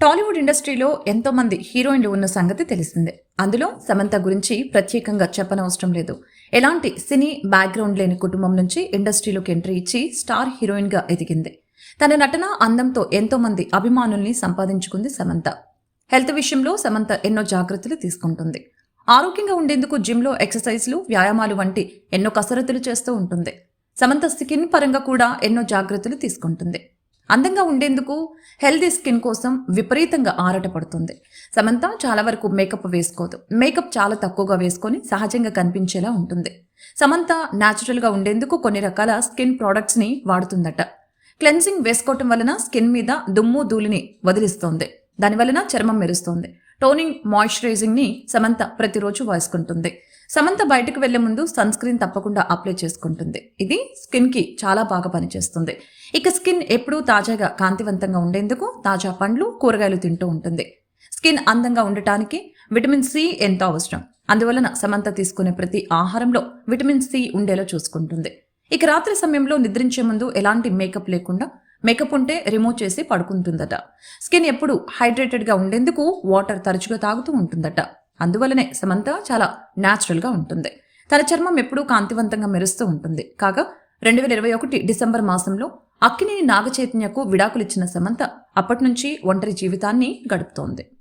టాలీవుడ్ ఇండస్ట్రీలో ఎంతో మంది హీరోయిన్లు ఉన్న సంగతి తెలిసిందే. అందులో సమంత గురించి ప్రత్యేకంగా చెప్పనవసరం లేదు. ఎలాంటి సినీ బ్యాక్గ్రౌండ్ లేని కుటుంబం నుంచి ఇండస్ట్రీలోకి ఎంట్రీ ఇచ్చి స్టార్ హీరోయిన్గా ఎదిగింది. తన నటన అందంతో ఎంతో మంది అభిమానుల్ని సంపాదించుకుంది సమంత. హెల్త్ విషయంలో సమంత ఎన్నో జాగ్రత్తలు తీసుకుంటుంది. ఆరోగ్యంగా ఉండేందుకు జిమ్లో ఎక్సర్సైజ్లు, వ్యాయామాలు వంటి ఎన్నో కసరత్తులు చేస్తూ ఉంటుంది. సమంత స్కిన్ పరంగా కూడా ఎన్నో జాగ్రత్తలు తీసుకుంటుంది. అందంగా ఉండేందుకు హెల్దీ స్కిన్ కోసం విపరీతంగా ఆరాటపడుతుంది. సమంత చాలా వరకు మేకప్ వేసుకోదు. మేకప్ చాలా తక్కువగా వేసుకొని సహజంగా కనిపించేలా ఉంటుంది. సమంత న్యాచురల్గా ఉండేందుకు కొన్ని రకాల స్కిన్ ప్రోడక్ట్స్ని వాడుతుందట. క్లెన్సింగ్ వేసుకోవటం వలన స్కిన్ మీద దుమ్ము ధూళిని వదిలిస్తోంది. దానివలన చర్మం మెరుస్తోంది. టోనింగ్, మాయిశ్చరైజింగ్ ని సమంత ప్రతిరోజు వేసుకుంటుంది. సమంత బయటకు వెళ్లే ముందు సన్ స్క్రీన్ తప్పకుండా అప్లై చేసుకుంటుంది. ఇది స్కిన్ కి చాలా బాగా పనిచేస్తుంది. ఇక స్కిన్ ఎప్పుడూ తాజాగా కాంతివంతంగా ఉండేందుకు తాజా పండ్లు, కూరగాయలు తింటూ ఉంటుంది. స్కిన్ అందంగా ఉండటానికి విటమిన్ సి ఎంతో అవసరం. అందువలన సమంత తీసుకునే ప్రతి ఆహారంలో విటమిన్ సి ఉండేలా చూసుకుంటుంది. ఇక రాత్రి సమయంలో నిద్రించే ముందు ఎలాంటి మేకప్ లేకుండా, మేకప్ ఉంటే రిమూవ్ చేసి పడుకుంటుందట. స్కిన్ ఎప్పుడు హైడ్రేటెడ్గా ఉండేందుకు వాటర్ తరచుగా తాగుతూ ఉంటుందట. అందువలనే సమంత చాలా న్యాచురల్గా ఉంటుంది. తన చర్మం ఎప్పుడూ కాంతివంతంగా మెరుస్తూ ఉంటుంది. కాగా 2021 డిసెంబర్ మాసంలో అక్కినేని నాగచైతన్యకు విడాకులిచ్చిన సమంత అప్పటి నుంచి ఒంటరి జీవితాన్ని గడుపుతోంది.